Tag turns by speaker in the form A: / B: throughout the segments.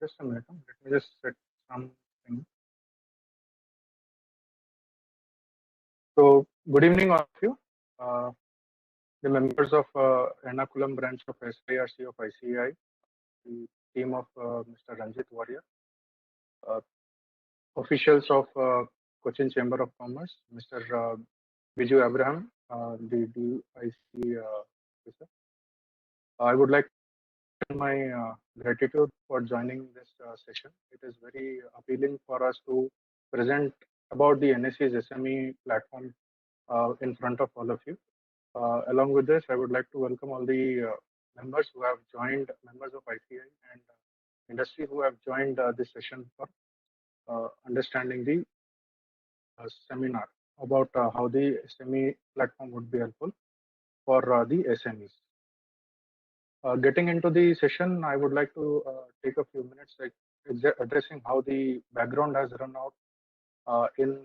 A: Just a minute. Let me just set something. So, good evening, all of you. Uh, the members of Ernakulam branch of SIRC of ICAI, the team of Mr. Ranjit Warrior, uh, officials of Cochin Chamber of Commerce, Mr. Biju Abraham, the DIC officer. I would like to my gratitude for joining this session. It is very appealing for us to present about the NSE's SME platform in front of all of you. Along with this, I would like to welcome all the members who have joined, members of ICI and industry who have joined this session for understanding the seminar about how the SME platform would be helpful for the SMEs. Getting into the session, I would like to take a few minutes like addressing how the background has run out in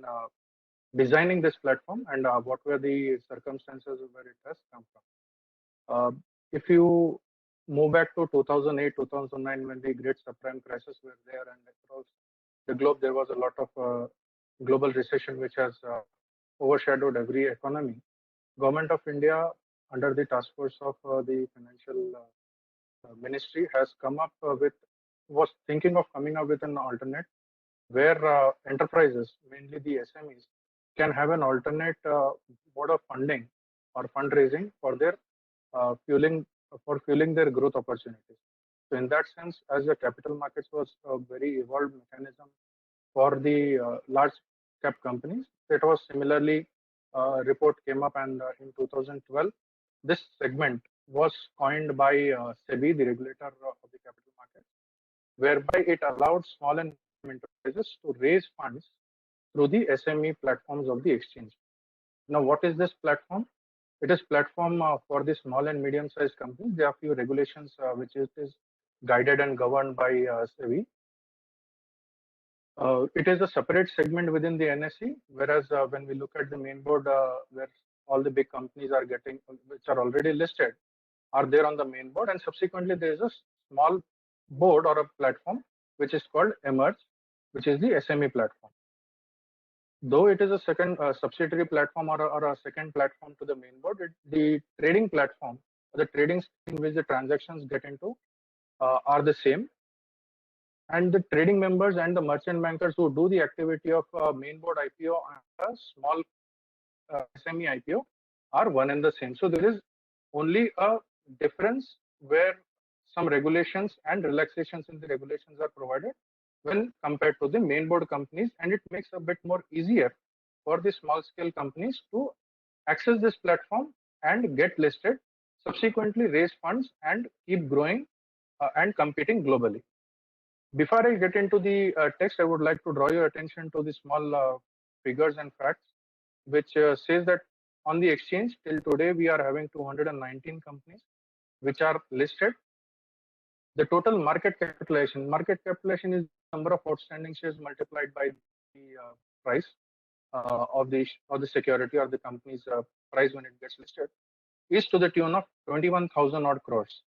A: designing this platform and what were the circumstances where it has come from. If you move back to 2008, 2009, when the great subprime crisis were there and across the globe, there was a lot of global recession which has overshadowed every economy. Government of India, under the task force of the financial ministry, has come up was thinking of coming up with an alternate where enterprises, mainly the SMEs, can have an alternate mode of funding or fundraising for their fueling their growth opportunities. So in that sense, as the capital markets was a very evolved mechanism for the large cap companies, it was similarly report came up and in 2012, this segment was coined by SEBI, the regulator of the capital market, whereby it allowed small and medium enterprises to raise funds through the SME platforms of the exchange. Now, what is this platform? It is platform for the small and medium-sized companies. There are few regulations which is guided and governed by SEBI. It is a separate segment within the NSE, whereas when we look at the main board, where all the big companies are getting, which are already listed, are there on the main board, and subsequently there is a small board or a platform which is called Emerge, which is the SME platform. Though it is a second subsidiary platform or a second platform to the main board, the trading platform, the trading in which the transactions get into are the same. And the trading members and the merchant bankers who do the activity of main board IPO and a small SME IPO are one and the same. So there is only a difference where some regulations and relaxations in the regulations are provided when compared to the main board companies, and it makes a bit more easier for the small scale companies to access this platform and get listed, subsequently raise funds and keep growing and competing globally. Before I get into the text, I would like to draw your attention to the small figures and facts, which says that on the exchange till today we are having 219 companies which are listed. The total market capitalization is number of outstanding shares multiplied by the price of the security or the company's price when it gets listed, is to the tune of 21,000 odd crores.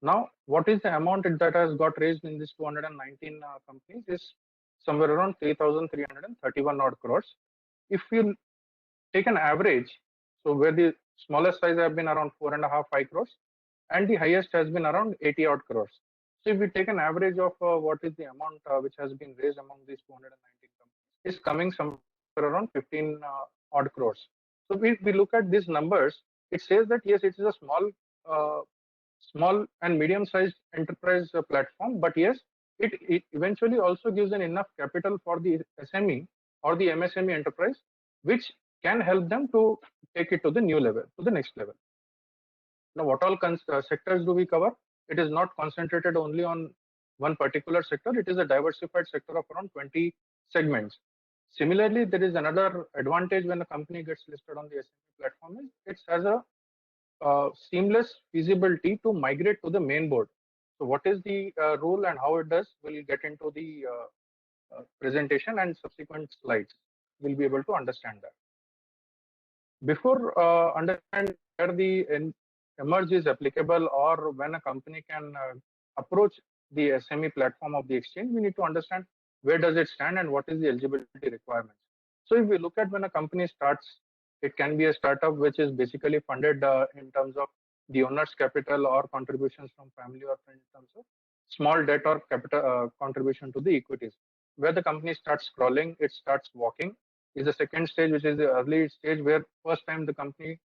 A: Now, what is the amount that has got raised in this 219 companies is somewhere around 3,331 odd crores. If you take an average, so where the smallest size have been around 4.5-5 crores, and the highest has been around 80 odd crores. So if we take an average of what is the amount which has been raised among these 219 companies, is coming somewhere around 15 odd crores. So we look at these numbers, it says that yes, it is a small and medium-sized enterprise platform, but yes, it eventually also gives an enough capital for the SME or the MSME enterprise, which can help them to take it to the new level, to the next level. Now, what all sectors do we cover? It is not concentrated only on one particular sector. It is a diversified sector of around 20 segments. Similarly, there is another advantage when a company gets listed on the SME platform is it has a seamless feasibility to migrate to the main board. So what is the rule and how it does, we'll get into the presentation and subsequent slides. We'll be able to understand that. Before understand where the Emerge is applicable or when a company can approach the SME platform of the exchange, we need to understand where does it stand and what is the eligibility requirements. So if we look at when a company starts, it can be a startup which is basically funded in terms of the owner's capital or contributions from family or friends in terms of small debt or capital contribution to the equities. Where the company starts crawling, it starts walking is the second stage, which is the early stage where first time the company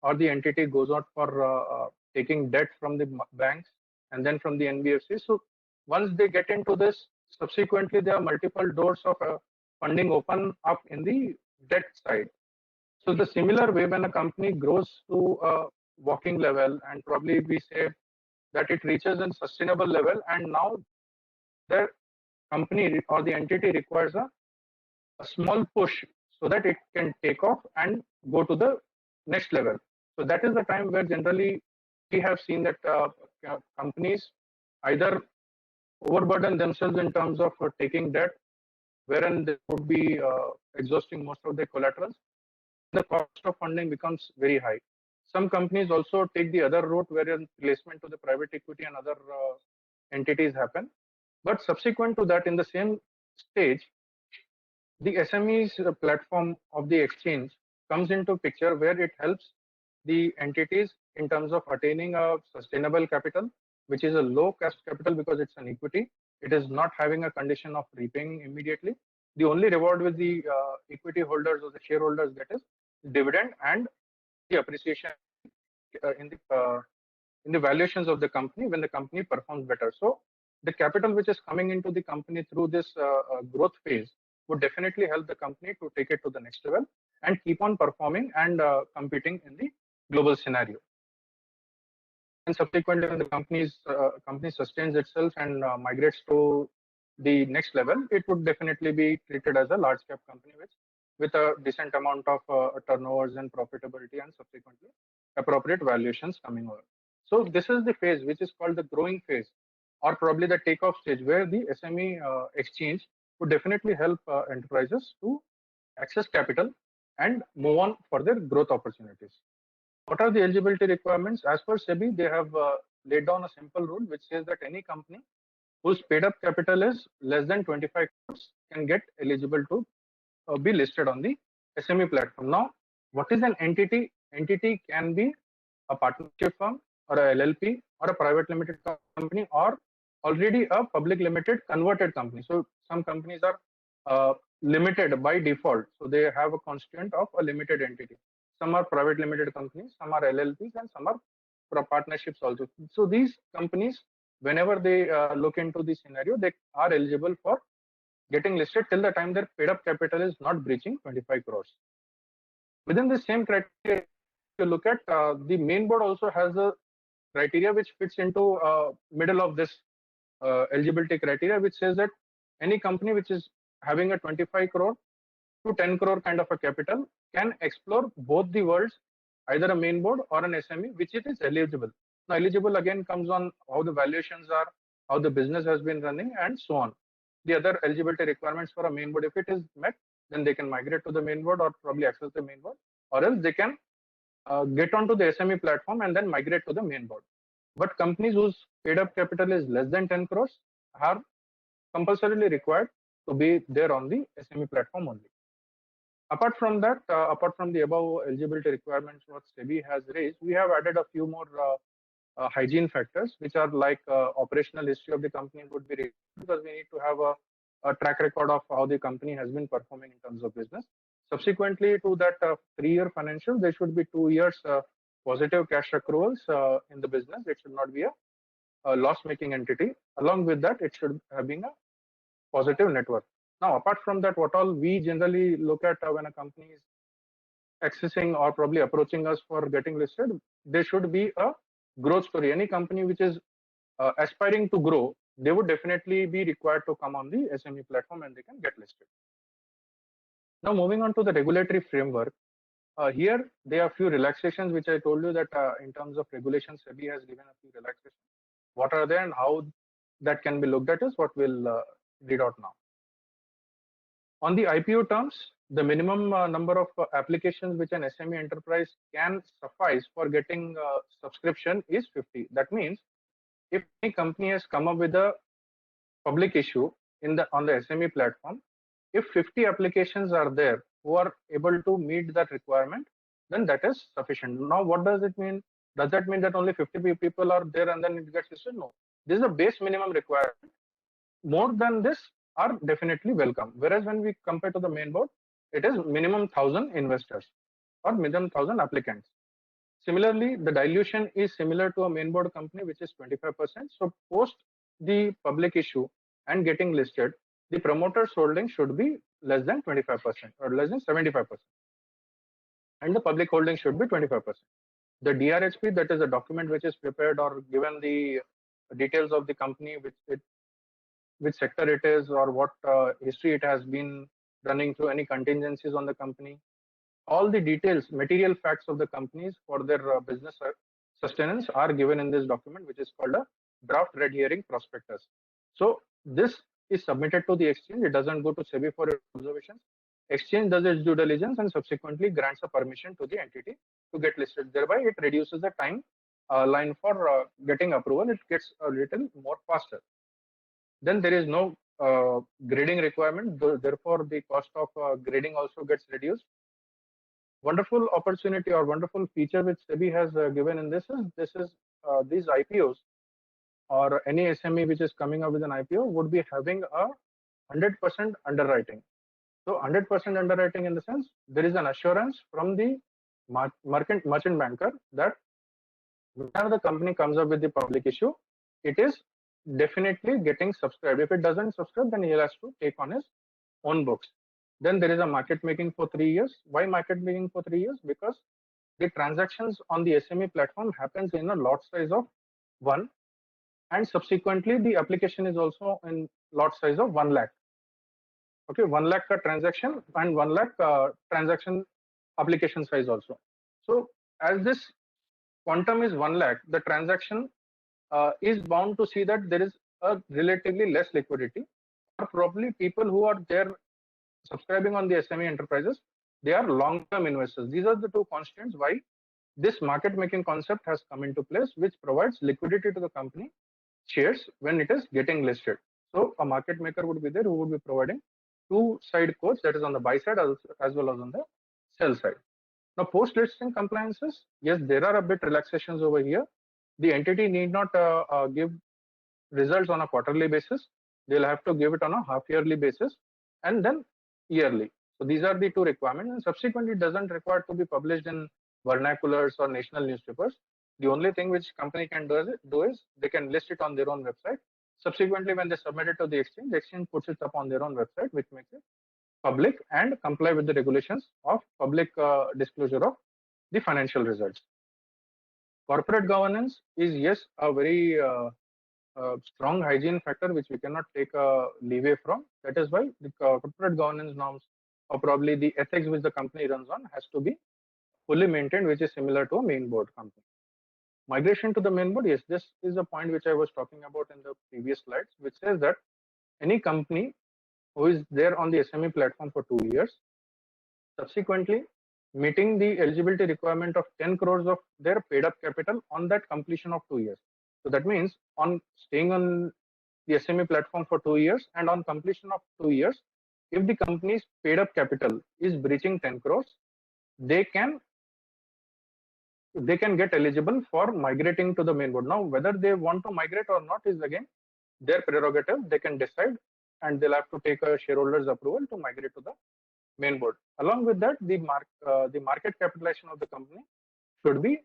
A: or the entity goes out for taking debt from the banks and then from the NBFC. So once they get into this, subsequently there are multiple doors of funding open up in the debt side. So the similar way when a company grows to a working level and probably we say that it reaches a sustainable level and now the company or the entity requires a small push so that it can take off and go to the next level. So that is the time where generally we have seen that companies either overburden themselves in terms of taking debt, wherein they would be exhausting most of their collaterals. The cost of funding becomes very high. Some companies also take the other route wherein placement to the private equity and other entities happen. But subsequent to that, in the same stage, the SMEs platform of the exchange comes into picture where it helps the entities in terms of attaining a sustainable capital, which is a low cost capital because it's an equity. It is not having a condition of repaying immediately. The only reward with the equity holders or the shareholders get is dividend and the appreciation in the valuations of the company when the company performs better. So the capital which is coming into the company through this growth phase would definitely help the company to take it to the next level and keep on performing and competing in the global scenario. And subsequently, when the company sustains itself and migrates to the next level, it would definitely be treated as a large cap company with a decent amount of turnovers and profitability and subsequently appropriate valuations coming over. So this is the phase which is called the growing phase or probably the takeoff stage where the SME exchange would definitely help enterprises to access capital and move on for their growth opportunities. What are the eligibility requirements? As per SEBI, they have laid down a simple rule which says that any company whose paid up capital is less than 25 crores can get eligible to be listed on the SME platform. Now, what is an entity? Entity can be a partnership firm or a LLP or a private limited company or already a public limited converted company. So some companies are limited by default. So they have a constituent of a limited entity. Some are private limited companies, some are LLPs, and some are partnerships also. So these companies, whenever they look into the scenario, they are eligible for getting listed till the time their paid up capital is not breaching 25 crores. Within the same criteria, if you look at the main board also has a criteria which fits into middle of this eligibility criteria, which says that any company which is having a 25 crore to 10 crore kind of a capital can explore both the worlds, either a main board or an SME, which it is eligible. Now, eligible again comes on how the valuations are, how the business has been running, and so on. The other eligibility requirements for a main board, if it is met, then they can migrate to the main board or probably access the main board, or else they can get onto the SME platform and then migrate to the main board. But companies whose paid up capital is less than 10 crores are compulsorily required to be there on the SME platform only. Apart from that, apart from the above eligibility requirements what SEBI has raised, we have added a few more hygiene factors, which are like operational history of the company would be raised because we need to have a track record of how the company has been performing in terms of business. Subsequently to that 3-year financial, there should be 2 years positive cash accruals in the business. It should not be a loss-making entity. Along with that, it should have been a positive net worth. Now, apart from that, what all we generally look at when a company is accessing or probably approaching us for getting listed, there should be a growth story. Any company which is aspiring to grow, they would definitely be required to come on the SME platform and they can get listed. Now, moving on to the regulatory framework, here there are few relaxations which I told you that in terms of regulations, SEBI has given a few relaxations. What are they and how that can be looked at is what we'll read out now. On the IPO terms, the minimum number of applications which an SME enterprise can suffice for getting subscription is 50. That means if any company has come up with a public issue on the SME platform, if 50 applications are there who are able to meet that requirement, then that is sufficient. Now, what does it mean? Does that mean that only 50 people are there and then it gets listed? No. This is a base minimum requirement. More than this are definitely welcome. Whereas when we compare to the main board, it is minimum 1,000 investors or minimum 1,000 applicants. Similarly, the dilution is similar to a main board company, which is 25%. So post the public issue and getting listed, the promoter's holding should be less than 25% or less than 75%. And the public holding should be 25%. The DRHP, that is a document which is prepared or given the details of the company, which sector it is or what history it has been running through, any contingencies on the company, all the details, material facts of the companies for their business sustenance are given in this document, which is called a draft red herring prospectus. So this is submitted to the exchange. It doesn't go to SEBI for observations. Exchange does its due diligence and subsequently grants a permission to the entity to get listed. Thereby, it reduces the time line for getting approval. It gets a little more faster. Then there is no grading requirement. Therefore, the cost of grading also gets reduced. Wonderful opportunity or wonderful feature which SEBI has given in this is these IPOs or any SME which is coming up with an IPO would be having a 100% underwriting. So 100% underwriting in the sense there is an assurance from the merchant banker that whenever the company comes up with the public issue, it is definitely getting subscribed. If it doesn't subscribe, then he has to take on his own books. Then there is a market making for 3 years. Why market making for 3 years? Because the transactions on the SME platform happens in a lot size of 1, and subsequently the application is also in lot size of 1 lakh. Okay, 1 lakh transaction and 1 lakh transaction application size also. So as this quantum is 1 lakh, the transaction is bound to see that there is a relatively less liquidity, or probably people who are there subscribing on the SME enterprises, they are long-term investors. These are the two constants why this market making concept has come into place, which provides liquidity to the company shares when it is getting listed. So a market maker would be there who would be providing two side quotes, that is on the buy side as well as on the sell side. Now post listing compliances, yes, there are a bit relaxations over here. The entity need not give results on a quarterly basis. They'll have to give it on a half yearly basis and then yearly. So these are the two requirements, and subsequently it doesn't require to be published in vernaculars or national newspapers. The only thing which company can do is they can list it on their own website. Subsequently, when they submit it to the exchange puts it up on their own website, which makes it public and comply with the regulations of public disclosure of the financial results. Corporate governance is, yes, a very strong hygiene factor which we cannot take a leeway from. That is why the corporate governance norms or probably the ethics which the company runs on has to be fully maintained, which is similar to a main board company. Migration to the main board, yes, this is a point which I was talking about in the previous slides, which says that any company who is there on the SME platform for 2 years, subsequently meeting the eligibility requirement of 10 crores of their paid up capital on that completion of 2 years. So that means on staying on the SME platform for 2 years and on completion of 2 years, if the company's paid up capital is breaching 10 crores, they can get eligible for migrating to the main board. Now, whether they want to migrate or not is again their prerogative. They can decide, and they'll have to take a shareholder's approval to migrate to the main board. Along with that, the market capitalization of the company should be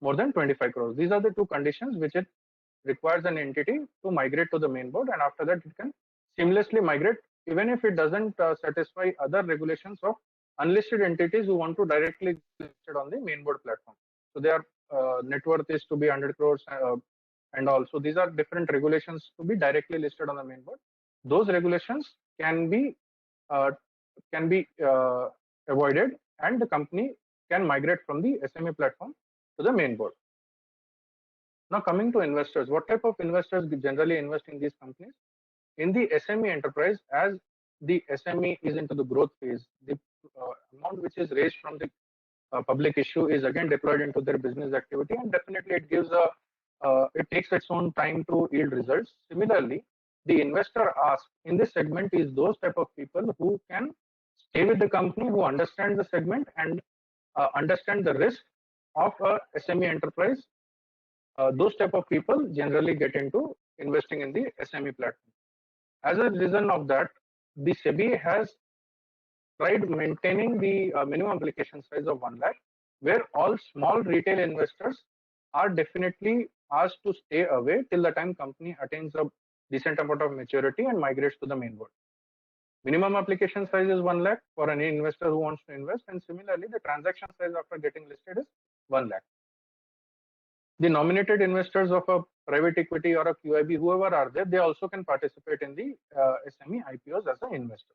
A: more than 25 crores. These are the two conditions which it requires an entity to migrate to the main board, and after that it can seamlessly migrate, even if it doesn't satisfy other regulations of unlisted entities who want to directly listed on the main board platform. So their net worth is to be 100 crores and also these are different regulations to be directly listed on the main board. Those regulations can be avoided, and the company can migrate from the SME platform to the main board. Now coming to investors, what type of investors generally invest in these companies? In the SME enterprise, as the SME is into the growth phase, the amount which is raised from the public issue is again deployed into their business activity, and definitely it gives a it takes its own time to yield results. Similarly, the investor asked in this segment is those type of people who can stay with the company, who understand the segment and understand the risk of a SME enterprise. Those type of people generally get into investing in the SME platform. As a reason of that, the SEBI has tried maintaining the minimum application size of 1 lakh, where all small retail investors are definitely asked to stay away till the time company attains a decent amount of maturity and migrates to the main board. Minimum application size is 1 lakh for any investor who wants to invest, and similarly, the transaction size after getting listed is 1 lakh. The nominated investors of a private equity or a QIB, whoever are there, they also can participate in the SME IPOs as an investor.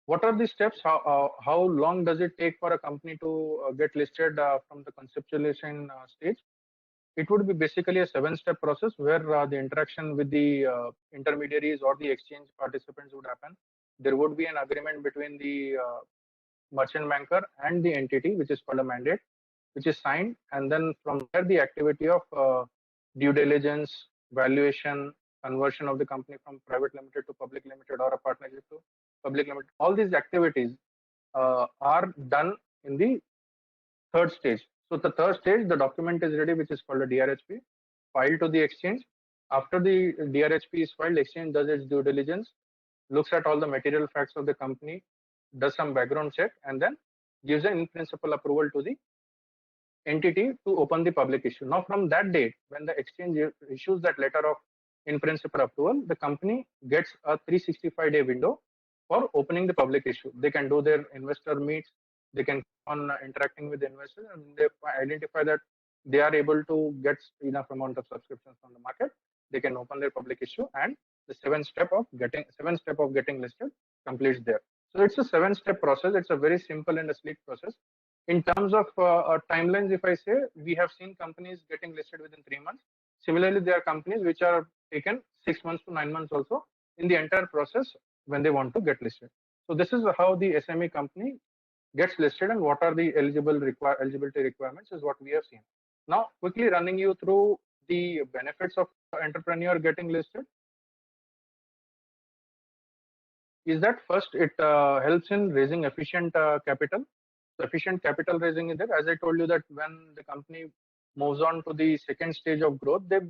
A: What are the steps? How long does it take for a company to get listed from the conceptualization stage? It would be basically a 7-step process where the interaction with the intermediaries or the exchange participants would happen. There would be an agreement between the merchant banker and the entity, which is called a mandate, which is signed, and then from there the activity of due diligence, valuation, conversion of the company from private limited to public limited or a partnership to public limited. All these activities are done in the third stage. So the third stage, the document is ready, which is called a DRHP, filed to the exchange. After the DRHP is filed, exchange does its due diligence, looks at all the material facts of the company, does some background check, and then gives an in-principle approval to the entity to open the public issue. Now, from that date, when the exchange issues that letter of in-principle approval, the company gets a 365-day window for opening the public issue. They can do their investor meets, they can on interacting with the investors, and they identify that they are able to get enough amount of subscriptions from the market. They can open their public issue, and the seventh step of getting listed completes there. So it's a 7-step process. It's a very simple and a sleek process. In terms of timelines, if I say, we have seen companies getting listed within 3 months. Similarly, there are companies which are taken 6 months to 9 months also in the entire process when they want to get listed. So this is how the SME company gets listed and what are the eligibility requirements is what we have seen. Now, quickly running you through the benefits of entrepreneur getting listed is that first it helps in raising efficient capital. Efficient capital raising is there. As I told you that when the company moves on to the second stage of growth, they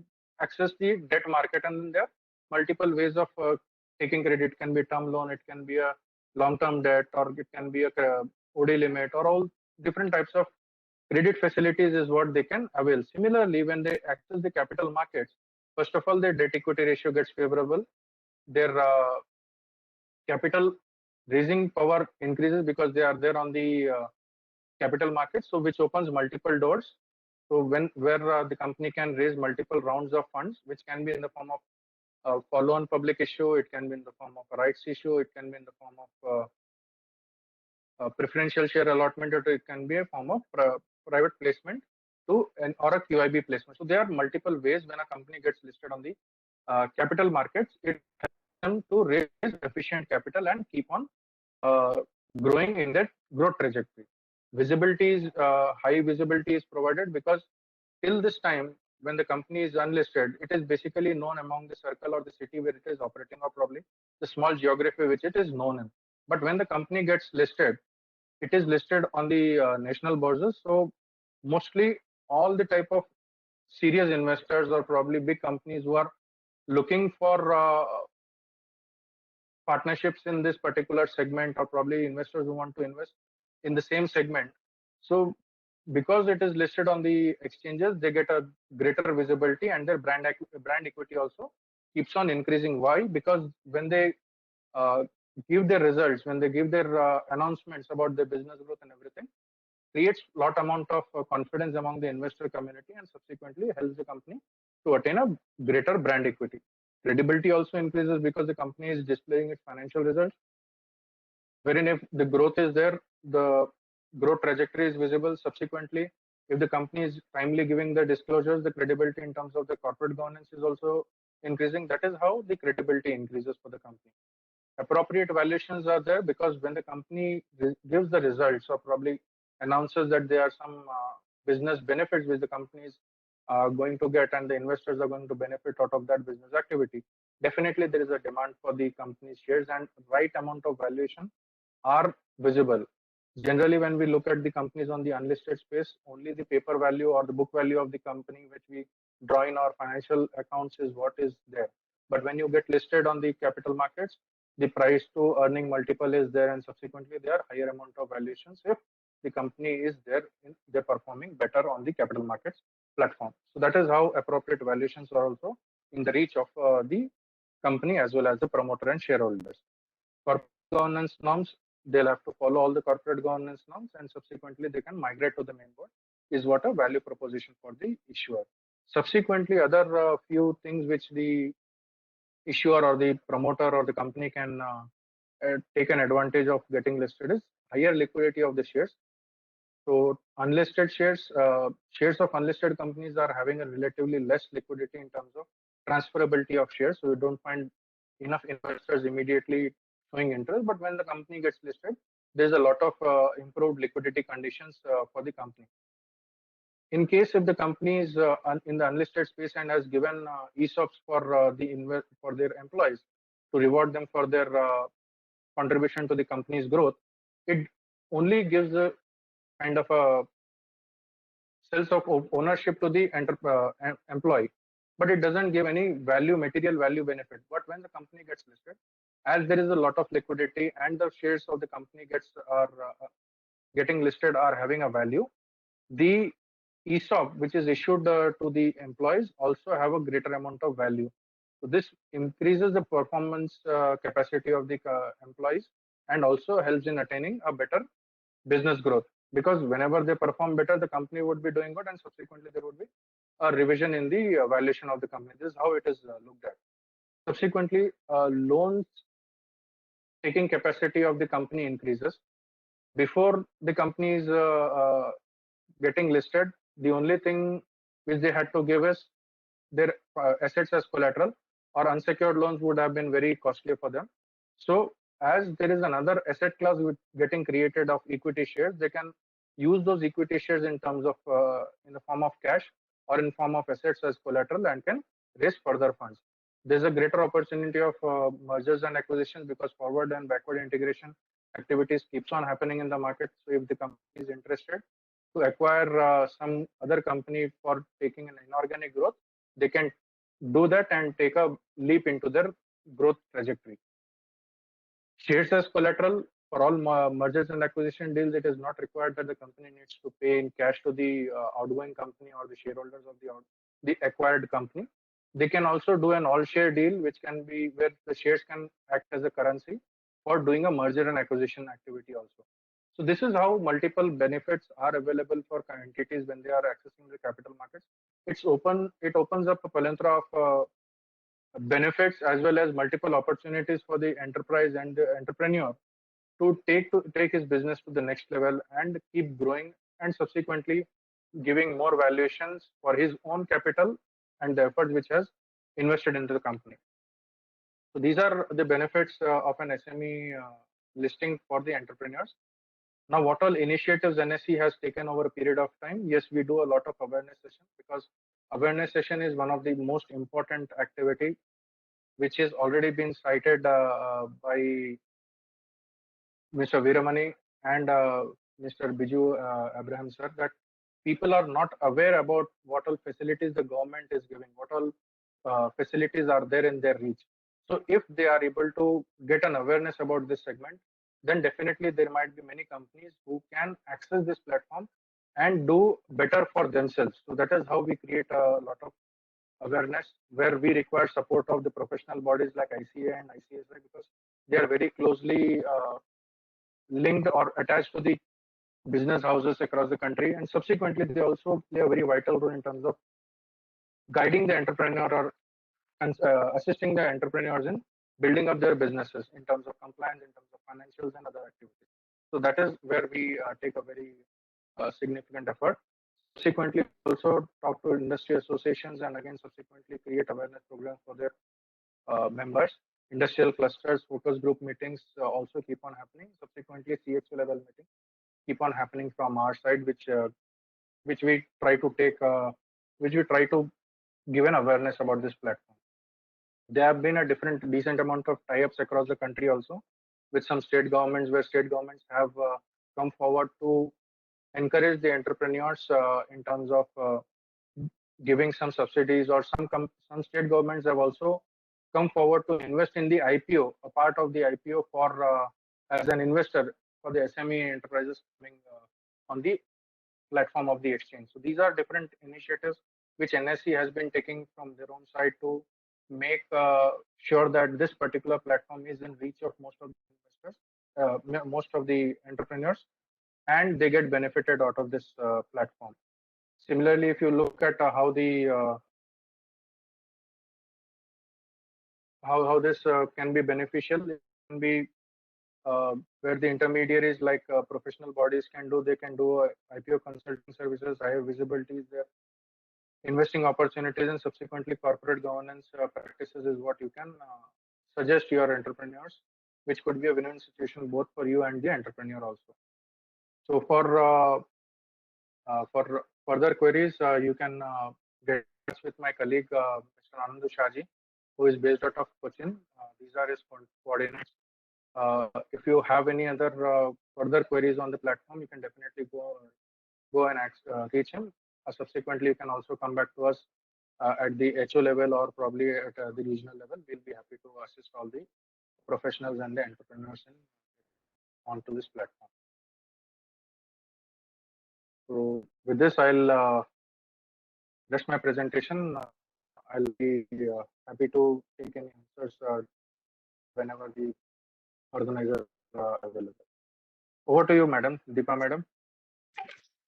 A: access the debt market, and there are multiple ways of taking credit. It can be term loan, it can be a long-term debt, or it can be a OD limit, or all different types of credit facilities is what they can avail. Similarly, when they access the capital markets, first of all, their debt equity ratio gets favorable. Their capital raising power increases because they are there on the capital markets, so which opens multiple doors. So where the company can raise multiple rounds of funds, which can be in the form of follow-on public issue, it can be in the form of a rights issue, it can be in the form of preferential share allotment, or it can be a form of private placement to or a QIB placement. So there are multiple ways when a company gets listed on the capital markets. It helps them to raise efficient capital and keep on growing in that growth trajectory. Visibility is high visibility is provided because till this time when the company is unlisted, it is basically known among the circle or the city where it is operating, or probably the small geography which it is known in. But when the company gets listed, it is listed on the national bourses. So mostly all the type of serious investors or probably big companies who are looking for partnerships in this particular segment, or probably investors who want to invest in the same segment. So because it is listed on the exchanges, they get a greater visibility, and their brand equity also keeps on increasing. Why? Because when they give their results, when they give their announcements about their business growth and everything, creates lot amount of confidence among the investor community, and subsequently helps the company to attain a greater brand equity. Credibility also increases because the company is displaying its financial results, wherein if the growth is there, the growth trajectory is visible. Subsequently, if the company is timely giving the disclosures, the credibility in terms of the corporate governance is also increasing. That is how the credibility increases for the company. Appropriate valuations are there because when the company gives the results, or probably announces that there are some business benefits which the companies are going to get and the investors are going to benefit out of that business activity, definitely there is a demand for the company's shares and right amount of valuation are visible. Generally, when we look at the companies on the unlisted space, only the paper value or the book value of the company which we draw in our financial accounts is what is there. But when you get listed on the capital markets, the price to earning multiple is there, and subsequently there are higher amount of valuations if the company is there, they're performing better on the capital markets platform. So that is how appropriate valuations are also in the reach of the company as well as the promoter and shareholders. Corporate governance norms, they'll have to follow all the corporate governance norms and subsequently they can migrate to the main board is what a value proposition for the issuer. Subsequently, other few things which the issuer or the promoter or the company can take an advantage of getting listed is higher liquidity of the shares. So unlisted shares, shares of unlisted companies are having a relatively less liquidity in terms of transferability of shares. So you don't find enough investors immediately showing interest. But when the company gets listed, there's a lot of improved liquidity conditions for the company. In case if the company is in the unlisted space and has given ESOPs for for their employees to reward them for their contribution to the company's growth, it only gives a kind of a sense of ownership to the employee, but it doesn't give any value, material value benefit. But when the company gets listed, as there is a lot of liquidity and the shares of the company are getting listed are having a value, the ESOP which is issued to the employees also have a greater amount of value. So this increases the performance capacity of the employees and also helps in attaining a better business growth, because whenever they perform better, the company would be doing good and subsequently there would be a revision in the valuation of the company. This is how it is looked at. Subsequently, loans taking capacity of the company increases. Before the company is getting listed, the only thing which they had to give is their assets as collateral, or unsecured loans would have been very costly for them. So as there is another asset class getting created of equity shares, they can use those equity shares in terms of in the form of cash or in form of assets as collateral and can raise further funds. There's a greater opportunity of mergers and acquisitions because forward and backward integration activities keeps on happening in the market. So if the company is interested to acquire some other company for taking an inorganic growth, they can do that and take a leap into their growth trajectory. Shares as collateral for all mergers and acquisition deals, it is not required that the company needs to pay in cash to the outgoing company or the shareholders of the acquired company. They can also do an all-share deal, which can be where the shares can act as a currency for doing a merger and acquisition activity also. So this is how multiple benefits are available for entities when they are accessing the capital markets. It opens up a plethora of benefits as well as multiple opportunities for the enterprise and the entrepreneur to take his business to the next level and keep growing and subsequently giving more valuations for his own capital and the efforts which has invested into the company. So these are the benefits of an SME listing for the entrepreneurs. Now, what all initiatives NSE has taken over a period of time? Yes, we do a lot of awareness sessions because awareness session is one of the most important activity, which has already been cited by Mr. Veeramani and Mr. Biju Abraham sir, that people are not aware about what all facilities the government is giving, what all facilities are there in their reach. So if they are able to get an awareness about this segment, then definitely there might be many companies who can access this platform and do better for themselves. So that is how we create a lot of awareness, where we require support of the professional bodies like ICA and ICSI, because they are very closely linked or attached to the business houses across the country, and subsequently they also play a very vital role in terms of guiding the entrepreneur or assisting the entrepreneurs in building up their businesses in terms of compliance, in terms of financials and other activities. So that is where we take a very significant effort. Subsequently, also talk to industry associations and again subsequently create awareness programs for their members. Industrial clusters, focus group meetings also keep on happening. Subsequently, CXO level meetings keep on happening from our side, which which we try to take, which we try to give an awareness about this platform. There have been a decent amount of tie-ups across the country also with some state governments, where state governments have come forward to encourage the entrepreneurs in terms of giving some subsidies, or some state governments have also come forward to invest in the IPO, a part of the IPO for as an investor for the SME enterprises coming on the platform of the exchange. So these are different initiatives which NSE has been taking from their own side to make sure that this particular platform is in reach of most of the investors, most of the entrepreneurs, and they get benefited out of this platform. Similarly, if you look at how this can be beneficial, it can be where the intermediaries like professional bodies can do. They can do IPO consulting services, higher visibility is there, investing opportunities, and subsequently corporate governance practices is what you can suggest to your entrepreneurs, which could be a win-win situation both for you and the entrepreneur also. So for further queries, you can get in touch with my colleague, Mr. Anand Shaji, who is based out of Cochin. These are his coordinates. If you have any other further queries on the platform, you can definitely go and reach him. Subsequently, you can also come back to us at the HO level or probably at the regional level. We'll be happy to assist all the professionals and the entrepreneurs onto this platform. So with this, I'll rest my presentation. I'll be happy to take any answers whenever the organizer available. Over to you, Madam Deepa, Madam.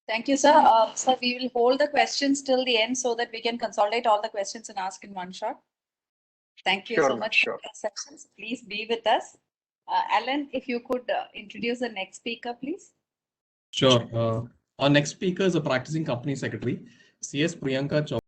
B: Thank you, sir. Sir, we will hold the questions till the end so that we can consolidate all the questions and ask in one shot. Thank you so much for your sections. Please be with us. Alan, if you could introduce the next speaker, please.
C: Sure. Our next speaker is a practicing company secretary, CS Priyanka Chaudhary.